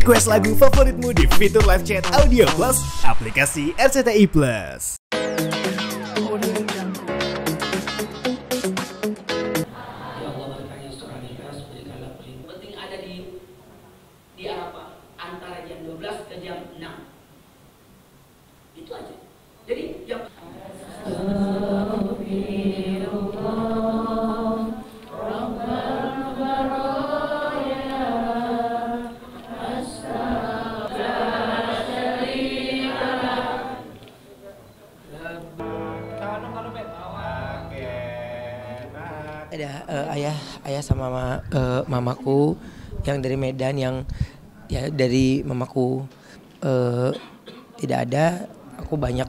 Request lagu favoritmu di fitur live chat Audio Plus aplikasi RCTI Plus. Penting ada di Arafah antara jam 12 ke jam 6. Itu aja. Jadi yang ada ayah sama mamaku yang dari Medan, yang ya dari mamaku tidak ada, aku banyak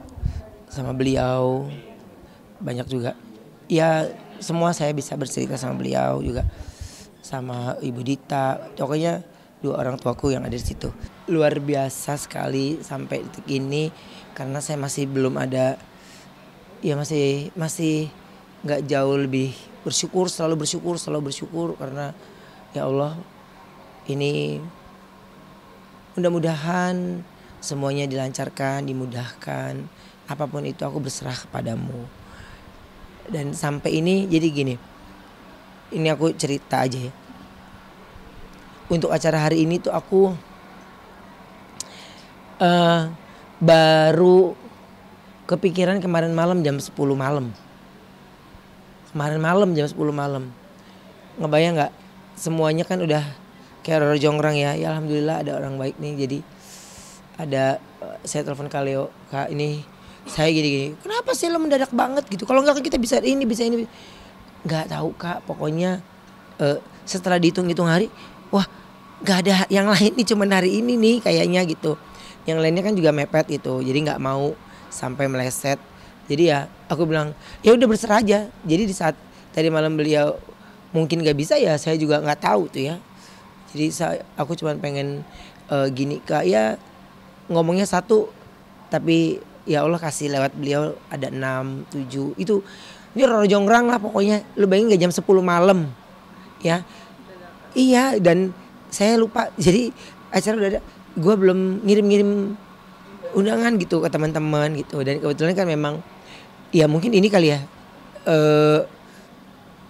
sama beliau, banyak juga ya, semua saya bisa bercerita sama beliau juga, sama Ibu Dita, pokoknya dua orang tuaku yang ada di situ. Luar biasa sekali sampai detik ini, karena saya masih belum ada, ya masih nggak jauh lebih bersyukur, selalu bersyukur karena ya Allah, ini mudah-mudahan semuanya dilancarkan, dimudahkan, apapun itu aku berserah kepadamu. Dan sampai ini jadi gini, ini aku cerita aja ya. Untuk acara hari ini tuh aku baru kepikiran kemarin malam jam 10 malam. Kemarin malam jam 10 malam. Ngebayang gak? Semuanya kan udah kayak Roro Jongrang ya. Ya alhamdulillah ada orang baik nih. Jadi ada, saya telepon Kak Leo, Kak ini saya gini-gini. Kenapa sih lo mendadak banget gitu? Kalau enggak kita bisa ini, bisa ini. Gak tahu Kak, pokoknya setelah dihitung-hitung hari, wah gak ada yang lain nih, cuman hari ini nih kayaknya gitu. Yang lainnya kan juga mepet gitu. Jadi gak mau sampai meleset. Jadi ya aku bilang ya udah berserah aja. Jadi di saat tadi malam beliau mungkin gak bisa, ya saya juga nggak tahu tuh ya. Jadi aku cuma pengen gini Kak, ya ngomongnya satu tapi ya Allah kasih lewat beliau ada 6, 7 itu. Ini Roro Jongrang lah pokoknya. Lu bayangin gak jam 10 malam ya. Iya, dan saya lupa, jadi acara udah ada, gue belum ngirim undangan gitu ke teman-teman gitu. Dan kebetulan kan memang ya mungkin ini kali ya,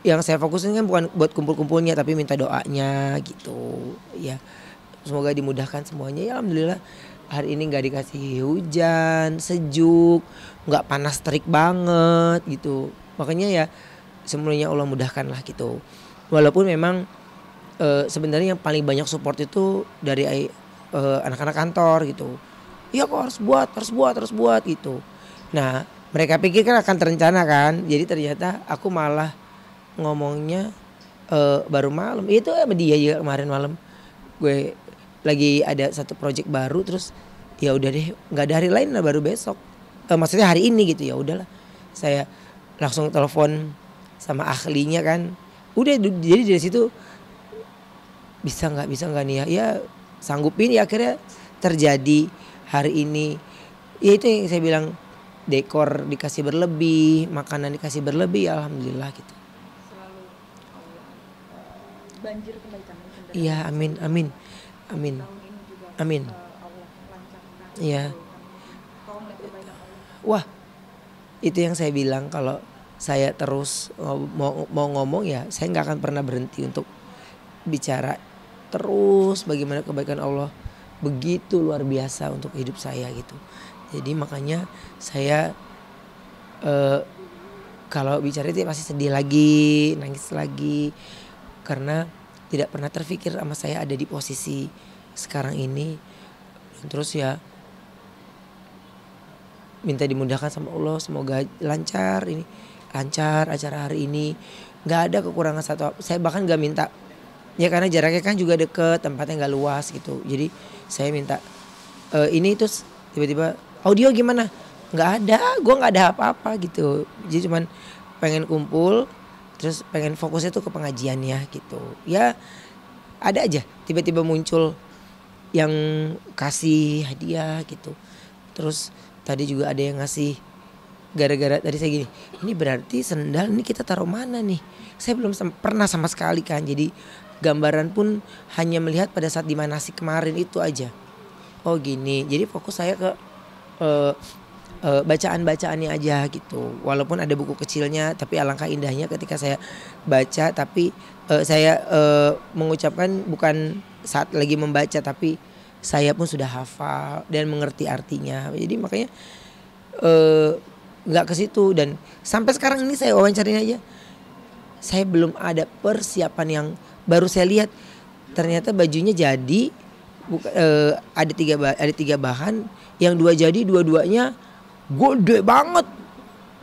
yang saya fokusin kan bukan buat kumpul-kumpulnya tapi minta doanya gitu ya. Semoga dimudahkan semuanya ya. Alhamdulillah hari ini nggak dikasih hujan, sejuk, nggak panas terik banget gitu. Makanya ya semuanya Allah mudahkan lah gitu. Walaupun memang sebenarnya yang paling banyak support itu dari anak-anak kantor gitu. Iya kok harus buat gitu. Nah mereka pikir kan akan terencana kan. Jadi ternyata aku malah ngomongnya baru malam. Itu sama dia juga kemarin malam. Gue lagi ada satu project baru, terus ya udah deh nggak ada hari lain lah, baru besok. Maksudnya hari ini gitu, ya udahlah. Saya langsung telepon sama ahlinya kan. Udah jadi dari situ bisa nggak nih ya. Ya sanggupin ya, akhirnya terjadi hari ini. Ya itu yang saya bilang, dekor dikasih berlebih, makanan dikasih berlebih, ya alhamdulillah gitu. Selalu banjir kebaikan. Iya, amin. Tahun ini juga Amin. Allah lancarkan. Iya. Tolong lihat kebaikan Allah. Wah, itu yang saya bilang, kalau saya terus mau ngomong ya, saya nggak akan pernah berhenti untuk bicara terus bagaimana kebaikan Allah begitu luar biasa untuk hidup saya gitu. Jadi makanya saya kalau bicara itu pasti sedih lagi, nangis lagi, karena tidak pernah terfikir sama saya ada di posisi sekarang ini. Dan terus ya minta dimudahkan sama Allah, semoga lancar acara hari ini, nggak ada kekurangan satu. Saya bahkan nggak minta ya, karena jaraknya kan juga deket, tempatnya nggak luas gitu. Jadi saya minta ini, terus tiba-tiba audio gimana? Nggak ada, gue nggak ada apa-apa gitu. Jadi cuman pengen kumpul, terus pengen fokusnya tuh ke pengajiannya gitu. Ya ada aja tiba-tiba muncul yang kasih hadiah gitu. Terus tadi juga ada yang ngasih, gara-gara tadi saya gini, ini berarti sendal ini kita taruh mana nih? Saya belum pernah sama sekali kan. Jadi gambaran pun hanya melihat pada saat di manasik kemarin itu aja. Oh gini, jadi fokus saya ke bacaan-bacaannya aja gitu. Walaupun ada buku kecilnya, tapi alangkah indahnya ketika saya baca, tapi saya mengucapkan bukan saat lagi membaca, tapi saya pun sudah hafal dan mengerti artinya. Jadi makanya nggak ke situ, dan sampai sekarang ini saya wawancarin aja, saya belum ada persiapan yang baru saya lihat ternyata bajunya jadi ada tiga bahan, yang 2 jadi dua-duanya gede banget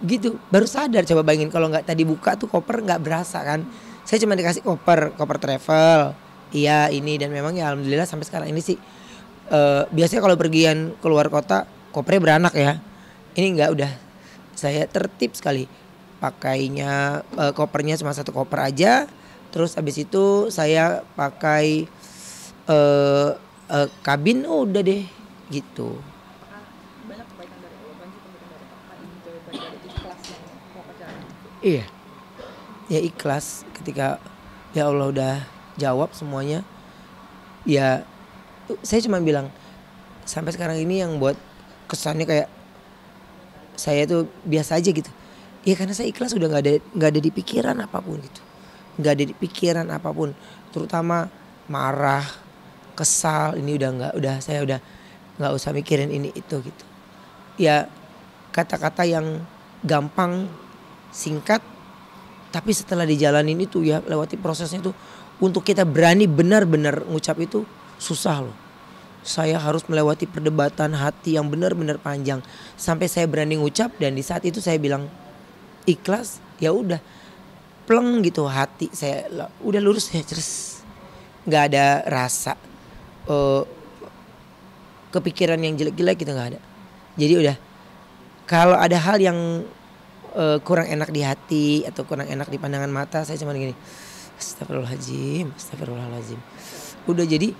gitu. Baru sadar, coba bayangin kalau nggak tadi buka tuh koper nggak berasa kan. Saya cuma dikasih koper travel, iya ini, dan memang ya alhamdulillah sampai sekarang ini sih biasanya kalau pergian keluar kota kopernya beranak ya. Ini nggak, udah saya tertib sekali pakainya, kopernya cuma 1 koper aja. Terus habis itu saya pakai kabin, udah deh gitu. Apakah banyak kebaikan dari Allah, banyak kebaikan dari Allah, ini jawaban dari ikhlas yang Bapak jalani? Iya, ya ikhlas ketika ya Allah udah jawab semuanya. Ya saya cuma bilang sampai sekarang ini yang buat kesannya kayak saya tuh biasa aja gitu. Ya karena saya ikhlas, udah nggak ada di pikiran apapun gitu, nggak ada di pikiran apapun, terutama marah, kesal, ini udah saya udah nggak usah mikirin ini itu gitu. Ya kata-kata yang gampang, singkat, tapi setelah dijalanin itu ya, lewati prosesnya itu, untuk kita berani benar-benar ngucap itu susah loh. Saya harus melewati perdebatan hati yang benar-benar panjang sampai saya berani ngucap, dan di saat itu saya bilang ikhlas, ya udah pleng gitu hati saya, udah lurus ya, terus nggak ada rasa kepikiran yang jelek-jelek gitu, nggak ada. Jadi udah, kalau ada hal yang kurang enak di hati atau kurang enak di pandangan mata, saya cuma gini, astagfirullahaladzim, astagfirullahaladzim. Udah, jadi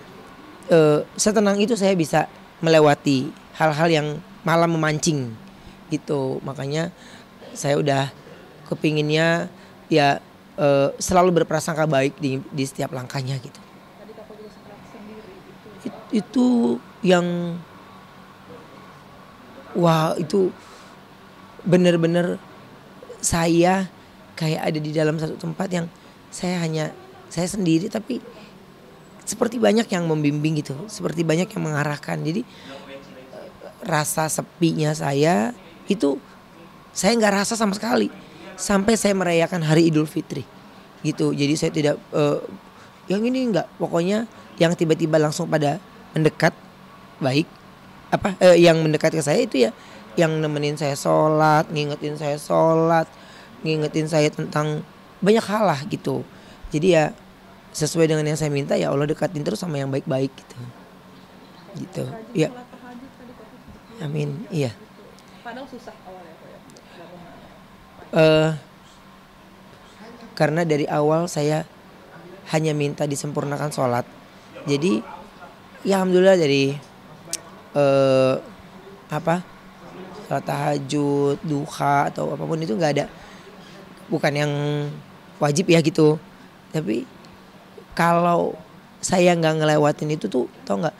setenang itu saya bisa melewati hal-hal yang malah memancing gitu. Makanya saya udah kepinginnya ya selalu berprasangka baik di setiap langkahnya gitu. Tadi Bapak juga sempat sendiri Itu yang wah, itu bener-bener saya kayak ada di dalam satu tempat yang saya sendiri, tapi seperti banyak yang membimbing gitu, seperti banyak yang mengarahkan. Jadi rasa sepinya saya itu saya nggak rasa sama sekali sampai saya merayakan hari Idul Fitri gitu. Jadi saya tidak yang ini nggak, pokoknya yang tiba-tiba langsung pada mendekat baik yang mendekat ke saya itu ya yang nemenin saya sholat, ngingetin saya tentang banyak hal lah gitu. Jadi ya sesuai dengan yang saya minta, ya Allah dekatin terus sama yang baik-baik gitu. Ya, amin. Iya. Padahal susah awalnya Pak ya. Karena dari awal saya hanya minta disempurnakan sholat. Jadi ya alhamdulillah dari sholat tahajud, duha atau apapun itu nggak ada, bukan yang wajib ya gitu. Tapi kalau saya nggak ngelewatin itu tuh, tau nggak,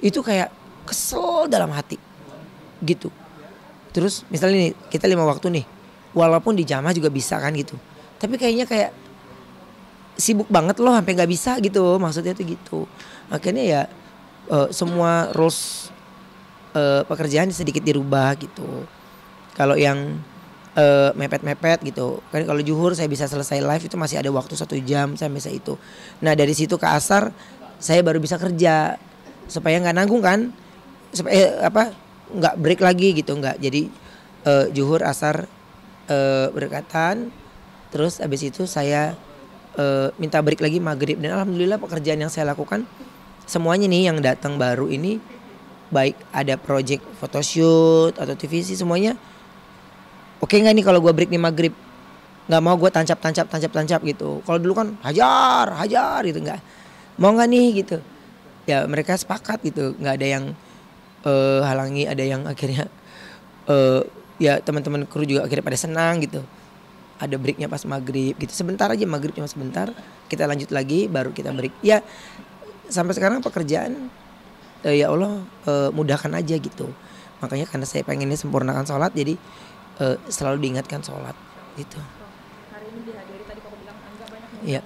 itu kayak kesel dalam hati gitu. Terus misalnya nih kita 5 waktu nih, walaupun di jamaah juga bisa kan gitu, tapi kayaknya kayak sibuk banget loh sampai nggak bisa gitu, maksudnya tuh gitu. Akhirnya ya semua rules pekerjaan sedikit dirubah gitu. Kalau yang mepet-mepet gitu kan, kalau zuhur saya bisa selesai live itu masih ada waktu 1 jam, saya bisa itu. Nah dari situ ke asar saya baru bisa kerja supaya nggak nanggung kan, supaya nggak break lagi gitu, nggak. Jadi zuhur asar berdekatan, terus abis itu saya minta break lagi maghrib. Dan alhamdulillah pekerjaan yang saya lakukan semuanya nih yang datang baru ini, baik ada project photoshoot atau TVC, semuanya oke nggak nih kalau gue break nih maghrib, nggak mau gue tancap gitu. Kalau dulu kan hajar gitu, nggak mau nggak nih gitu. Ya mereka sepakat gitu, nggak ada yang halangi. Ada yang akhirnya ya teman-teman kru juga akhirnya pada senang gitu. ada breaknya pas maghrib gitu, sebentar aja, maghrib cuma sebentar, kita lanjut lagi baru kita break. Ya sampai sekarang pekerjaan ya Allah mudahkan aja gitu. Makanya karena saya pengennya sempurnakan sholat, jadi selalu diingatkan sholat gitu. Hari ini dihadiri tadi kau bilang enggak banyak Iya.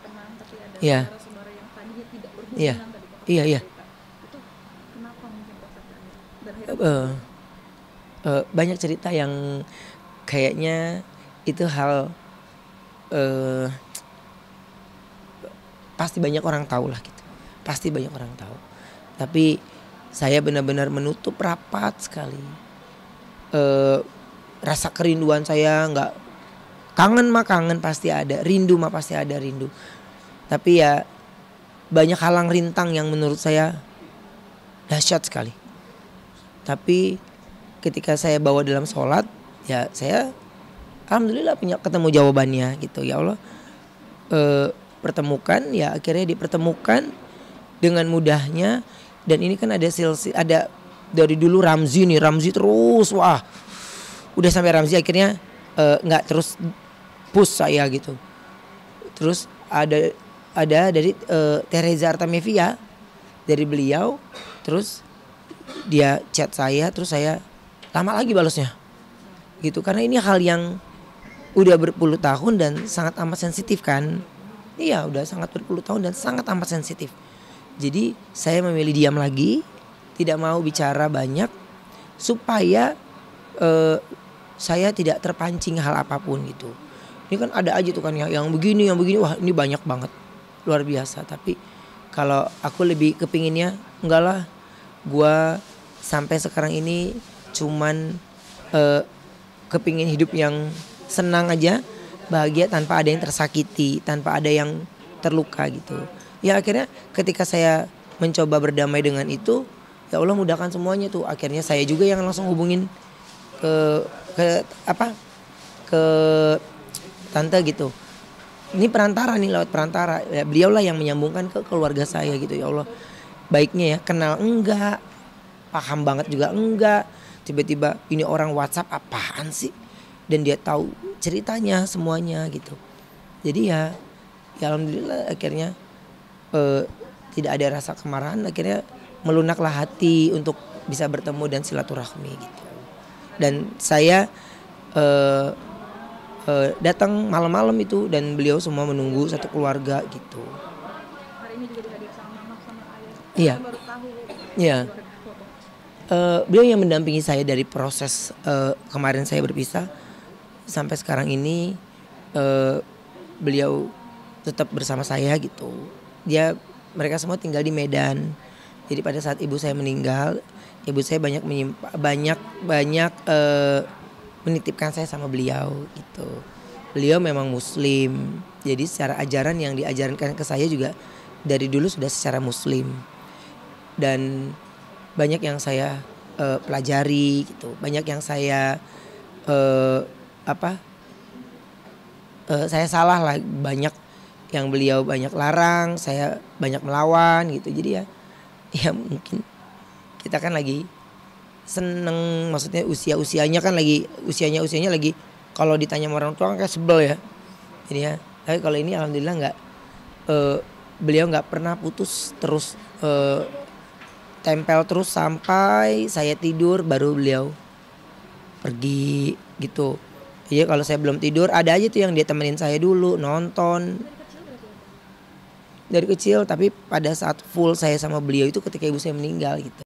teman, tapi ada Iya. saudara yang tadinya tidak berhubungan Iya. tadi kau Iya, iya. cerita. Itu kenapa mungkin kau sebenarnya? Dan akhirnya Banyak cerita yang kayaknya itu hal pasti banyak orang tahu lah gitu, pasti banyak orang tahu. Tapi saya benar-benar menutup rapat sekali. Rasa kerinduan saya nggak, kangen mah kangen pasti ada, rindu mah pasti ada rindu. Tapi ya banyak halang rintang yang menurut saya dahsyat sekali. Tapi ketika saya bawa dalam sholat, ya saya alhamdulillah punya ketemu jawabannya gitu. Ya Allah pertemukan, ya akhirnya dipertemukan dengan mudahnya. Dan ini kan ada ada dari dulu Ramzi terus, wah udah sampai Ramzi akhirnya nggak terus push saya gitu. Terus ada dari Teresa Artamevia, dari beliau, terus dia chat saya, terus saya lama lagi balasnya gitu, karena ini hal yang udah berpuluh tahun dan sangat amat sensitif kan. Iya, udah sangat berpuluh tahun dan sangat amat sensitif. Jadi saya memilih diam lagi, tidak mau bicara banyak supaya saya tidak terpancing hal apapun gitu. Ini kan ada aja tuh kan yang begini, wah ini banyak banget, luar biasa. Tapi kalau aku lebih kepinginnya enggak lah, gua sampai sekarang ini cuman kepingin hidup yang senang aja, bahagia tanpa ada yang tersakiti, tanpa ada yang terluka gitu. Ya akhirnya ketika saya mencoba berdamai dengan itu, ya Allah mudahkan semuanya tuh. Akhirnya saya juga yang langsung hubungin ke tante gitu. Ini perantara nih, lewat perantara. Ya, beliaulah yang menyambungkan ke keluarga saya gitu. Ya Allah, baiknya ya, kenal enggak, paham banget juga enggak. Tiba-tiba ini orang WhatsApp apaan sih? Dan dia tahu ceritanya semuanya gitu. Jadi ya alhamdulillah akhirnya tidak ada rasa kemarahan. Akhirnya melunaklah hati untuk bisa bertemu dan silaturahmi gitu. Dan saya datang malam-malam itu, dan beliau semua menunggu satu keluarga gitu. hari ini juga dihadir sama mama sama ayah. Iya. Saya baru tahu. Iya. Keluarga. Beliau yang mendampingi saya dari proses kemarin saya berpisah sampai sekarang ini. Beliau tetap bersama saya gitu. Mereka semua tinggal di Medan. Jadi pada saat ibu saya meninggal, ibu saya banyak menitipkan saya sama beliau gitu. Beliau memang Muslim, jadi secara ajaran yang diajarkan ke saya juga dari dulu sudah secara Muslim. Dan banyak yang saya pelajari gitu, banyak yang saya saya salah lah, banyak yang beliau banyak larang, saya banyak melawan gitu. Jadi ya mungkin kita kan lagi seneng, maksudnya usianya kan lagi usianya lagi, kalau ditanya sama orang tua kan kayak sebel ya. Jadi ya, tapi kalau ini alhamdulillah nggak, beliau nggak pernah putus, terus tempel terus sampai saya tidur baru beliau pergi gitu. Iya, kalau saya belum tidur ada aja tuh yang dia temenin saya dulu nonton dari kecil. Tapi pada saat full saya sama beliau itu ketika ibu saya meninggal gitu.